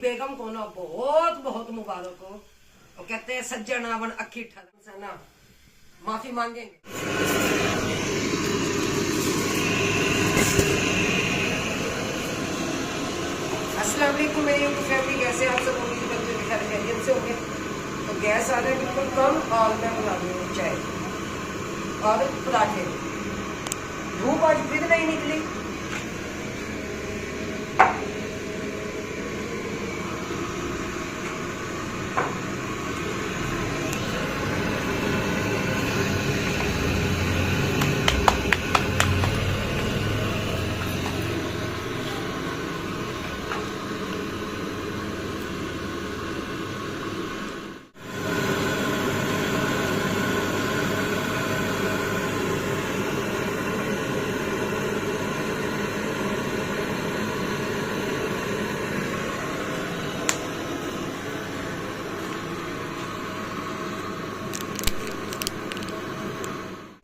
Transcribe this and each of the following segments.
बेगम को ना बहुत बहुत मुबारक हो। और कहते हैं सज्जन आवन अखी ठहर ना, माफी मांगेंगे। अस्सलाम वालेकुम मेरी यूट्यूब फैमिली, कैसे आप सब? उम्मीद करते हैं खैर खैरियत से होंगे। तो गैस आ रहा है बिल्कुल कम और मैं बना रही हूँ चाय और पराठे। धूप आज फिर नहीं निकली।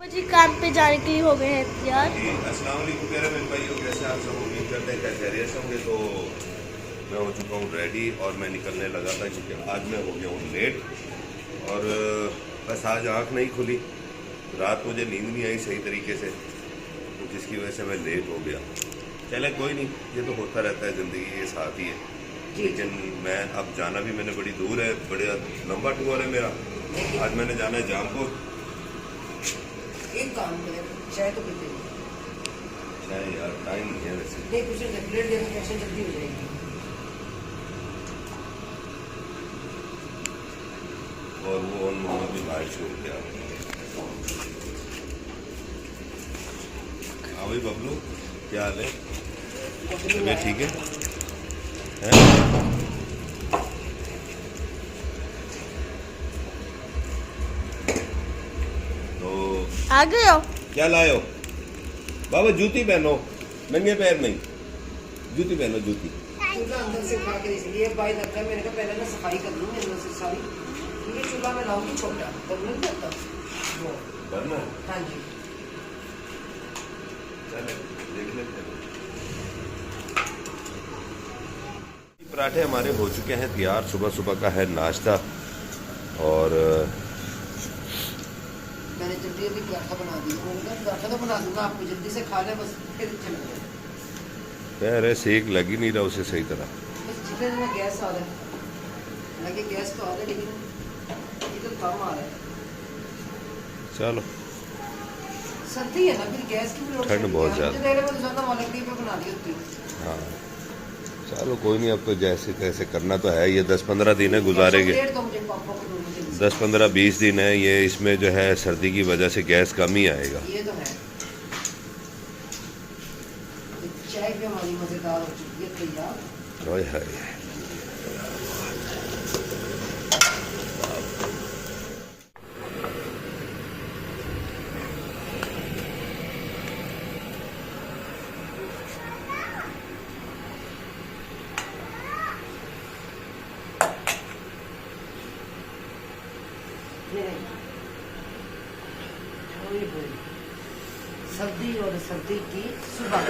जी काम पे जाने के लिए हो गए हैं तैयार। अस्सलाम वालेकुम मेरे भाइयों, कैसे आप सब? उम्मीद करते हैं कैसे खैरियत से होंगे। तो मैं हो चुका हूँ रेडी और मैं निकलने लगा था क्योंकि आज मैं हो गया हूँ लेट। और बस आज आँख नहीं खुली, रात मुझे नींद नहीं आई सही तरीके से, तो जिसकी वजह से मैं लेट हो गया। चले कोई नहीं, ये तो होता रहता है, ज़िंदगी के साथ ही है। लेकिन मैं अब जाना भी मैंने बड़ी दूर है, बड़ा लंबा टूर है मेरा। आज मैंने जाना है जामपुर। एक काम करें, चाय तो पीते नहीं यार, टाइम नहीं है वैसे। नहीं, कुछ प्लेट देने कैसे जल्दी हो जाएगी। और वो उन्होंने भी बाहर छोड़ दिया। हाँ भाई बबलू, क्या हाल है? तबीयत ठीक है? तो आ गए हो? क्या लाए हो? बाबा जूती पहनो, नंगे पैर नहीं, जूती पहनो जूती। चूल्हा अंदर से उठा के इसलिए भाई लगता है, मैंने कहा पहले ना सफाई कर लूँ अंदर से सारी, क्योंकि चूल्हा में लाऊंगी छोटा तब नहीं जाता वो। करना हाँ जी, चले देख लेते हैं। पराठे हमारे हो चुके हैं तैयार, सुबह सुबह का है नाश्ता। और मैंने जल्दी अभी पराठा बना दिया। पराठा तो बना दूंगा, आपको जल्दी से खा लें बस, फिर चल गए। अरे सेक लग ही नहीं रहा उसे सही तरह। बस जितने दिन गैस आ रहा है, लगे गैस तो आ रहा है लेकिन ये तो कम आ रहा है। चलो, सर्दी है ना, फिर गैस की भी ठंड बहुत ज़्यादा। लकड़ी पे बना दी होती है। हाँ चलो कोई नहीं, अब तो जैसे तैसे करना तो है। ये 10-15 दिन है गुजारेंगे, 10-15-20 दिन है ये। इसमें जो है सर्दी की वजह से गैस कम ही आएगा। ये तो है। चाय भी हमारी मजेदार हो चुकी है तैयार। ओए हाय, सर्दी और सर्दी की सुबह।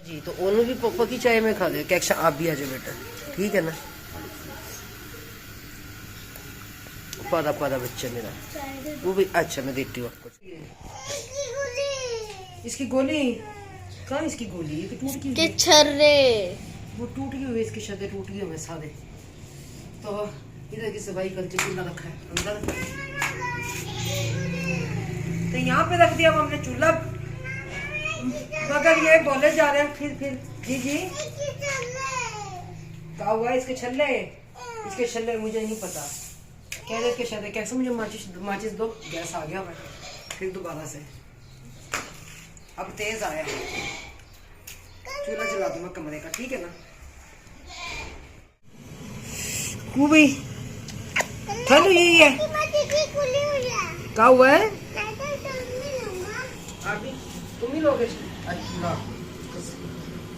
जी तो ओनू भी पापा की चाय में खा दे। क्या आप भी आ जाओ बेटा, ठीक है ना? पादा पादा बच्चा मेरा, वो भी अच्छा मैं देती हूँ आपको। इसकी गोली कहाँ? इसकी गोली ये टूट गई, के छर्रे वो टूट गई हुई, इसके शदे टूट गए हुए सारे। तो इधर की सफाई कर चूल्हा रखा है अंदर, तो यहाँ पे रख दिया हमने चूल्हा, मगर ये बोले जा रहे हैं फिर जी जी क्या हुआ? इसके छल्ले मुझे नहीं पता, कह रहे इसके शदे। कैसे मुझे माचिस दो, गैस आ गया मैं फिर दोबारा से। अब तेज आया, चूल्हा जला दूंगा कमरे का, ठीक है ना? भाई ठंड यही है, क्या हुआ है? अभी तुम ही लोगे? अच्छा,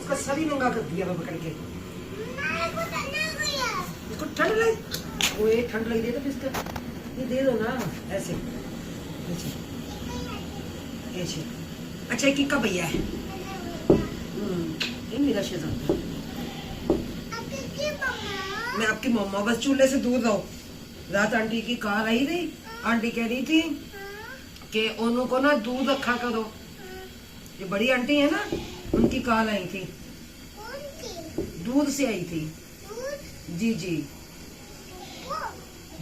उसका सभी नंगा कर दिया मैं पकड़ के। इसको ठंड लग, वो ठंड लग रही है तो इसका ये दे दो ना ऐसे। अच्छा ये किका भैया है, ये मेरा शहजादा। मैं आपकी मम्मा, बस चूल्हे से दूर रहो। रात आंटी की कार आई थी, आंटी कह रही थी कि उन्हों को ना दूध रखा करो। ये बड़ी आंटी है ना, उनकी कार आई थी, दूध से आई थी। जी जी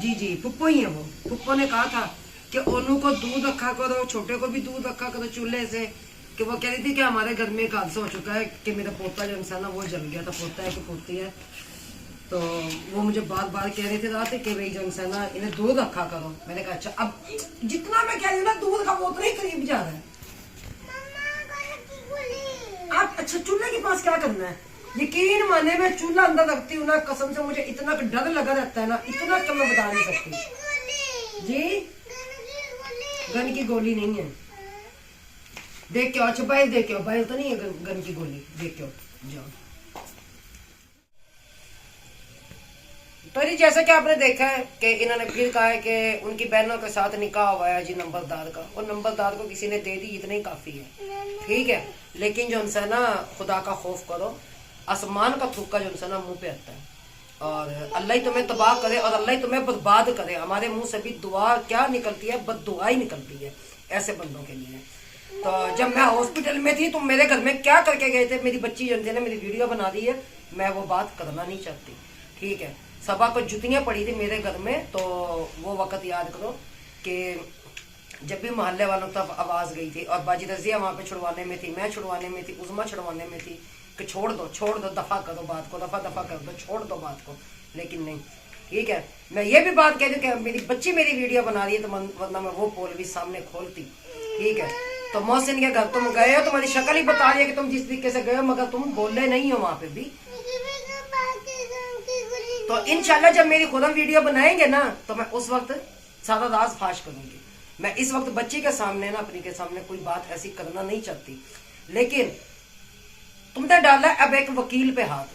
जी जी, पुप्पो ही है वो। पुप्पो ने कहा था कि ओनू को दूध रखा करो, छोटे को भी दूध रखा करो चूल्हे से। कि वो कह रही थी कि हमारे घर में एक हादसा हो चुका है कि मेरा पोता जो इंसान है वो जल गया था। पोता है कि पोती है, तो वो मुझे बार बार कह रहे थे रात कि भाई जो इंसान है इन्हें दूध रखा करो। मैंने कहा अच्छा, अब जितना मैं कह रही हूँ ना दूध का वो उतना ही करीब जा रहा है। आप अच्छा चूल्हे के पास क्या करना है? यकीन माने मैं चूल्हा अंदर रखती हूँ ना, कसम से मुझे इतना डर लगा रहता है ना, इतना कम मैं बता नहीं सकती। जी गन की गोली नहीं है, देख के अच्छा भाई, देख के भाई तो नहीं है गन की गोली, देख के जाओ। तो जी जैसा कि आपने देखा है कि इन्होंने फिर कहा है कि उनकी बहनों के साथ निकाह हुआ है जी नंबरदार का, और नंबरदार को किसी ने दे दी, इतना ही काफी है, ठीक है। लेकिन जो उनसे ना खुदा का खौफ करो, आसमान का थूका जो उनसे ना मुंह पे आता है, और अल्लाह ही तुम्हें तबाह करे और अल्लाह ही तुम्हें बर्बाद करे। हमारे मुंह से भी दुआ क्या निकलती है, बद्दुआ ही निकलती है ऐसे बंदों के लिए। तो जब मैं हॉस्पिटल में थी तो मेरे घर में क्या करके गए थे, मेरी बच्ची जनते ने मेरी वीडियो बना दी है, मैं वो बात करना नहीं चाहती, ठीक है। सबा को जुतियां पड़ी थी मेरे घर में, तो वो वक्त याद करो कि जब भी मोहल्ले वालों तक आवाज गई थी, और बाजी रजिया वहां पे छुड़वाने में थी, मैं छुड़वाने में थी, उज़मा छुड़वाने में थी कि छोड़ दो, दफा करो बात को, दफा कर दो, छोड़ दो बात को, लेकिन नहीं, ठीक है। मैं ये भी बात कह दूं कि मेरी बच्ची मेरी वीडियो बना रही है, तो वरना मैं वो पोल भी सामने खोलती, ठीक है। तो मोहसिन के घर तुम गए हो, तुम्हारी शक्ल ही बता रही है कि तुम जिस तरीके से गए हो, मगर तुम बोले नहीं हो वहां पे भी। तो इंशाल्लाह जब मेरी खुद हम वीडियो बनाएंगे ना, तो मैं उस वक्त सारा राज फाश करूंगी। मैं इस वक्त बच्ची के सामने ना, अपनी के सामने कोई बात ऐसी करना नहीं चाहती, लेकिन तुमने डाला अब एक वकील पे हाथ,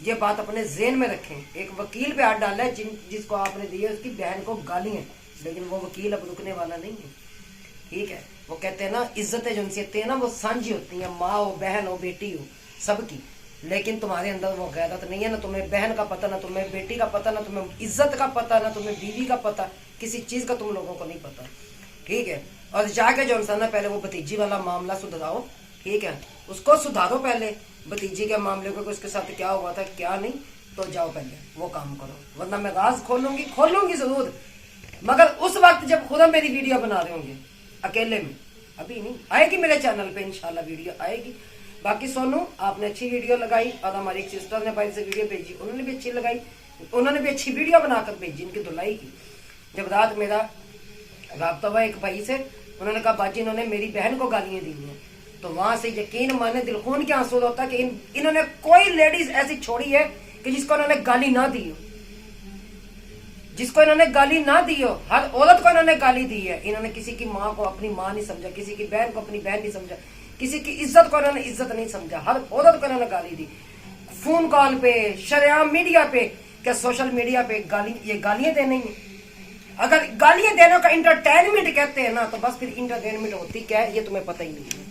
ये बात अपने ज़हन में रखें। एक वकील पे हाथ डाला है जिसको आपने दिया, उसकी बहन को गाली है, लेकिन वो वकील अब रुकने वाला नहीं है, ठीक है। वो कहते हैं ना इज्जतें जो उनसे ना वो साझी होती हैं, माँ हो, बहन हो, बेटी हो, सबकी। लेकिन तुम्हारे अंदर वो गैरत नहीं है, ना तुम्हें बहन का पता, ना तुम्हें बेटी का पता, ना तुम्हें इज्जत का पता, ना तुम्हें बीवी का पता, किसी चीज का तुम लोगों को नहीं पता, ठीक है। और जाके जो इंसान है पहले वो भतीजी वाला मामला सुधराओ, ठीक है, उसको सुधारो पहले, भतीजी के मामले को, उसके साथ क्या हुआ था क्या नहीं, तो जाओ पहले वो काम करो, वरना मैं राज खोलूंगी जरूर, मगर उस वक्त जब खुद मेरी वीडियो बना रहे होंगे अकेले में, अभी नहीं आएगी मेरे चैनल पे, इंशाल्लाह वीडियो आएगी। बाकी सोनू आपने अच्छी वीडियो लगाई, और हमारी एक सिस्टर ने भाई से वीडियो भेजी, उन्होंने भी अच्छी लगाई, उन्होंने भी अच्छी वीडियो बनाकर भेजी इनकी धुलाई की। जब रात मेरा राब्ता हुआ एक भाई से, उन्होंने कहा बाजी इन्होंने मेरी बहन को गालियां दी हैं, तो वहां से यकीन माने दिल खून के आंसू होता कि इन्होंने कोई लेडीज ऐसी छोड़ी है कि जिसको इन्होंने गाली ना दी हो, जिसको इन्होंने गाली ना दी हो। हर औरत को इन्होंने गाली दी है। इन्होंने किसी की माँ को अपनी माँ नहीं समझा, किसी की बहन को अपनी बहन नहीं समझा, किसी की इज्जत को इन्होंने इज्जत नहीं समझा, हर औरत को इन्होंने गाली दी, फोन कॉल पे, शरेआम मीडिया पे, क्या सोशल मीडिया पे ये गालियां देनी है। अगर गालियां देने का इंटरटेनमेंट कहते हैं ना, तो बस फिर इंटरटेनमेंट होती क्या है ये तुम्हें पता ही नहीं है।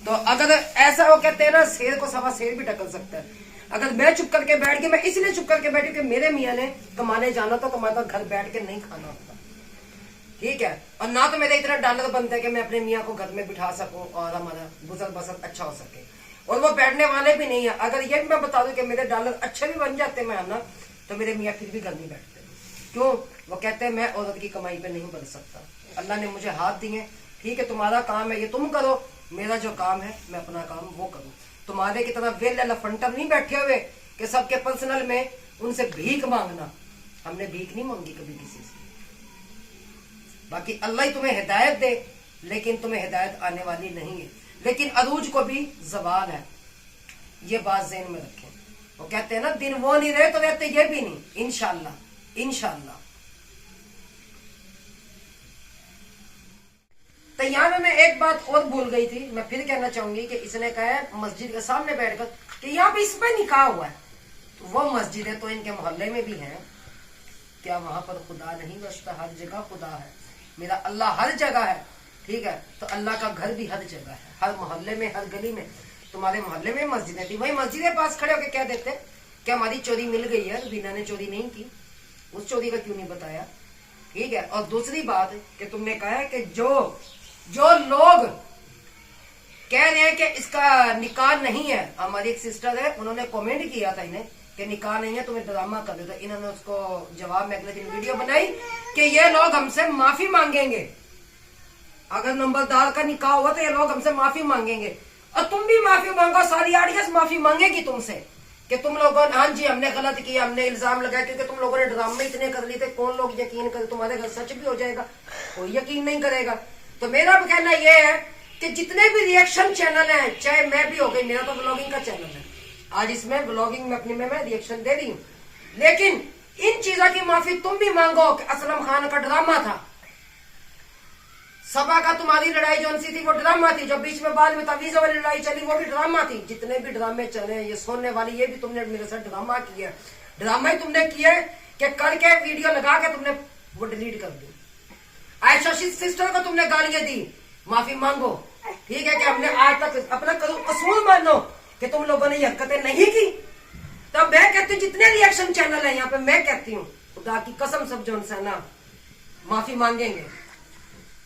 तो अगर ऐसा वो कहते हैं ना, शेर को सवा शेर भी टक्कर सकता है। अगर मैं चुप करके बैठ गई, मैं इसलिए चुप करके बैठी कि मेरे मियाँ ने कमाने जाना था, तो मैं तो घर बैठ के नहीं खाना होता, ठीक है। और ना तो मेरे इतना डॉलर बनता है कि मैं अपने मियाँ को घर में बिठा सकूं और हमारा गुजर बसर अच्छा हो सके, और वो बैठने वाले भी नहीं है। अगर ये भी मैं बता दूं कि मेरे डॉलर अच्छे भी बन जाते मैं ना, तो मेरे मियाँ फिर भी घर नहीं बैठते। क्यों? वो कहते हैं मैं औरत की कमाई पे नहीं बन सकता, अल्लाह ने मुझे हाथ दिए, ठीक है, तुम्हारा काम है ये तुम करो, मेरा जो काम है मैं अपना काम वो करूँ। तुम्हारे की तरह वेल लफंटर नहीं बैठे हुए कि सबके पर्सनल में उनसे भीख मांगना। हमने भीख नहीं मांगी कभी किसी से। बाकी अल्लाह ही तुम्हें हिदायत दे, लेकिन तुम्हें हिदायत आने वाली नहीं है। लेकिन अरूज को भी जवाल है, ये बात ज़हन में रखें। वो कहते हैं ना दिन वो नहीं रहे तो रहते ये भी नहीं, इंशाल्लाह इंशाल्लाह। तो यहाँ मैं एक बात और भूल गई थी, मैं फिर कहना चाहूंगी कि इसने कहा है मस्जिद के सामने बैठकर कि यहाँ पे इस पे निकाह हुआ है, तो वो मस्जिद है तो इनके मोहल्ले में भी है, क्या वहां पर खुदा नहीं बसता? हर जगह खुदा है। मेरा अल्लाह हर जगह है, ठीक है। तो अल्लाह का घर भी हर जगह है, हर मोहल्ले में, हर गली में। तुम्हारे मोहल्ले में मस्जिदें थी, वही मस्जिद के पास खड़े होकर कह देते कि हमारी चोरी मिल गई है, रीना ने चोरी नहीं की, उस चोरी का क्यों नहीं बताया, ठीक है। और दूसरी बात कि तुमने कहा है कि जो लोग कह रहे हैं कि इसका निकाह नहीं है, हमारी एक सिस्टर है, उन्होंने कमेंट किया था इन्हें कि निकाह नहीं है, तुम्हें ड्रामा कर देता। इन्होंने उसको जवाब में अगले दिन वीडियो बनाई कि ये लोग हमसे माफी मांगेंगे, अगर नंबरदार का निकाह हुआ तो ये लोग हमसे माफी मांगेंगे। और तुम भी माफी मांगो, सारी ऑडियंस माफी मांगेगी तुमसे कि तुम लोगों ने, हाँ जी हमने गलत किया, हमने इल्जाम लगाया, क्योंकि तुम लोगों ने ड्रामे इतने कर लिए थे, कौन लोग यकीन करे, तुम्हारे घर सच भी हो जाएगा, कोई यकीन नहीं करेगा। तो मेरा कहना यह है कि जितने भी रिएक्शन चैनल हैं, चाहे मैं भी हो गई, मेरा तो ब्लॉगिंग का चैनल है, आज इसमें ब्लॉगिंग में अपनी में मैं रिएक्शन दे रही हूँ, लेकिन इन चीजों की माफी तुम भी मांगो कि असलम खान का ड्रामा था, सबा का तुम्हारी लड़ाई जो सी थी वो ड्रामा थी, जो बीच में बाद में तवीज़ों वाली लड़ाई चली वो भी ड्रामा थी, जितने भी ड्रामे चले, ये सोने वाली ये भी तुमने मेरे साथ ड्रामा किया, ड्रामा ही तुमने किया कि करके वीडियो लगा के तुमने वो डिलीट कर दी। आयशा सिस्टर को तुमने गालियां दी, माफी मांगो, ठीक है, कि हमने आज तक अपना कसूर मानो कि तुम लोगों ने ये हरकतें नहीं की। तो मैं कहती हूँ जितने रिएक्शन चैनल है यहाँ पे, मैं कहती हूँ खुदा की कसम सब जो है ना माफी मांगेंगे,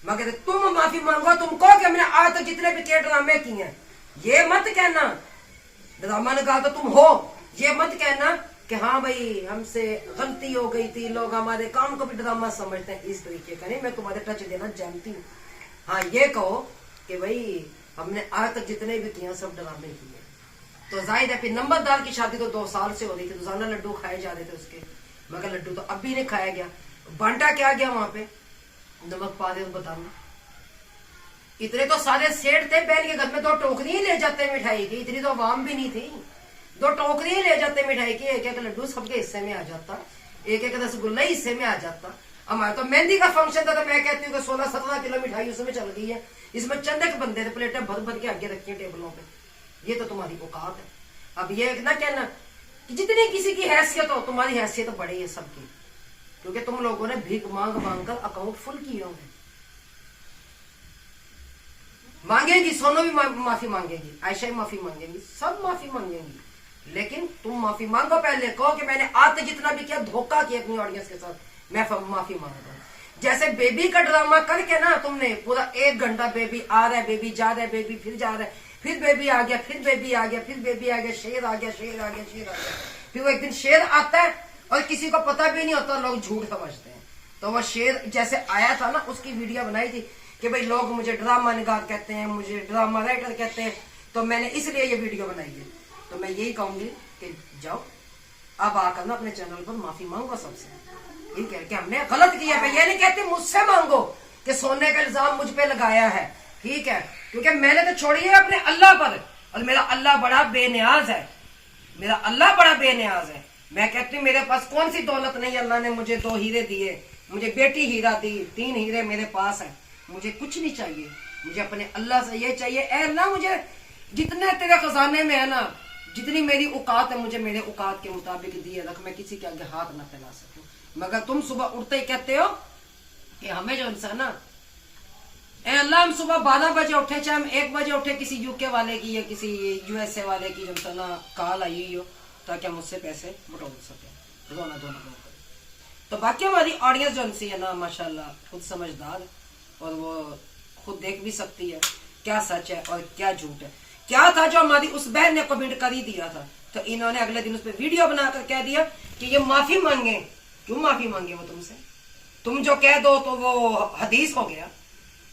मगर तुम माफी मांगो, तुम कहो कि हमने आज तक जितने भी के ड्रामे किए हैं, ये मत कहना ड्रामा निकाल तो तुम हो, ये मत कहना कि हाँ भाई हमसे गलती हो गई थी, लोग हमारे काम को भी ड्रामा समझते हैं, इस तरीके का नहीं। मैं तुम्हारे टच देना जानती हूँ, हाँ ये कहो कि भाई हमने आज तक जितने भी किए सब ड्रामे किए। तो जाहिर है फिर नंबरदार की शादी तो 2 साल से हो रही थी, रोजाना लड्डू खाए जा रहे थे उसके, मगर लड्डू तो अब भी नहीं खाया गया, बांटा क्या गया वहां पे, नमक पा दे बताना। इतने तो सारे सेठ थे बैल के घर में, 2 टोकरी ले जाते मिठाई की, इतनी तो आवाम भी नहीं थी, 2 टोकरी ले जाते मिठाई की, एक एक लड्डू सबके हिस्से में आ जाता, एक एक रसगुल्ला हिस्से में आ जाता। हमारा तो मेहंदी का फंक्शन था, तो मैं कहती हूँ कि 16-17 किलो मिठाई उसमें चल गई है, इसमें चंद एक बंदे थे, प्लेटें भर भर के आगे रखी है टेबलों पे, ये तो तुम्हारी औकात है। अब ये ना कहना कि जितनी किसी की हैसियत हो, तुम्हारी हैसियत तो बड़ी है सबकी, क्योंकि तुम लोगों ने भीख मांग मांग कर अकाउंट फुल किए होंगे। मांगेगी सोनो भी माफी मांगेगी, आयशा भी माफी मांगेगी, सब माफी मांगेंगी, लेकिन तुम माफी मांगो, पहले कहो कि मैंने आज तक जितना भी किया धोखा किया अपनी ऑडियंस के साथ, मैं माफी मांग रहा हूं। जैसे बेबी का ड्रामा करके ना तुमने पूरा 1 घंटा बेबी आ रहा है, बेबी जा रहा है, बेबी फिर जा रहा है, फिर बेबी आ गया, फिर बेबी आ गया, फिर बेबी आ गया, शेर आ गया, शेर आ गया, शेर आ गया, फिर वो एक दिन शेर आता है और किसी को पता भी नहीं होता, लोग झूठ समझते हैं। तो वो शेर जैसे आया था ना, उसकी वीडियो बनाई थी कि भाई लोग मुझे ड्रामा निगार कहते हैं, मुझे ड्रामा राइटर कहते हैं, तो मैंने इसलिए ये वीडियो बनाई है। तो मैं यही कहूंगी कि जाओ अब आकर ना अपने चैनल पर माफी मांगो सबसे, ठीक है, कि हमने गलत किया। मैं ये नहीं कहती मुझसे मांगो कि सोने का इल्जाम मुझ पे लगाया है, ठीक है, क्योंकि मैंने तो छोड़ी है अपने अल्लाह पर, और मेरा अल्लाह बड़ा बेनियाज है, मेरा अल्लाह बड़ा बेनियाज है। मैं कहती हूँ मेरे पास कौन सी दौलत नहीं, अल्लाह ने मुझे 2 हीरे दिए, मुझे बेटी हीरा दी, 3 हीरे मेरे पास है, मुझे कुछ नहीं चाहिए, मुझे अपने अल्लाह से ये चाहिए, ऐ अल्लाह मुझे जितने तेरे खजाने में है ना, जितनी मेरी औकात है, मुझे मेरे औकात के मुताबिक दिए रख, मैं किसी के आगे हाथ ना फैला सकूं। मगर तुम सुबह उठते ही कहते हो कि हमें जो इंसान ना, ए अल्लाह हम सुबह 12 बजे उठे, चाहे हम 1 बजे उठे, किसी यूके वाले की या किसी USA वाले की जो ना कॉल आई हो, ताकि हम उससे पैसे बटोर सके, रोना धोना लोग करें। तो बाकी हमारी ऑडियंस जो है ना माशाल्लाह खुद समझदार, और वो खुद देख भी सकती है क्या सच है और क्या झूठ है। क्या था जो हमारी उस बहन ने कमेंट कर ही दिया था, तो इन्होंने अगले दिन उस पर वीडियो बनाकर कह दिया कि ये माफी मांगे। क्यों माफी मांगे वो तुमसे? तुम जो कह दो तो वो हदीस हो गया,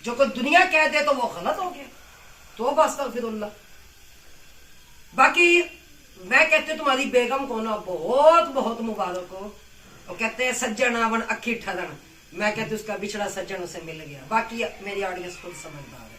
जो कोई दुनिया कह दे तो वो गलत हो गया, तो अस्तगफिरुल्लाह। बाकी मैं कहती हूँ तुम्हारी बेगम को ना बहुत बहुत मुबारक हो, और कहते हैं सज्जन आवन अखी ठलन, मैं कहती हूँ उसका बिछड़ा सज्जन उसे मिल गया। बाकी मेरी ऑडियंस खुद समझदार है।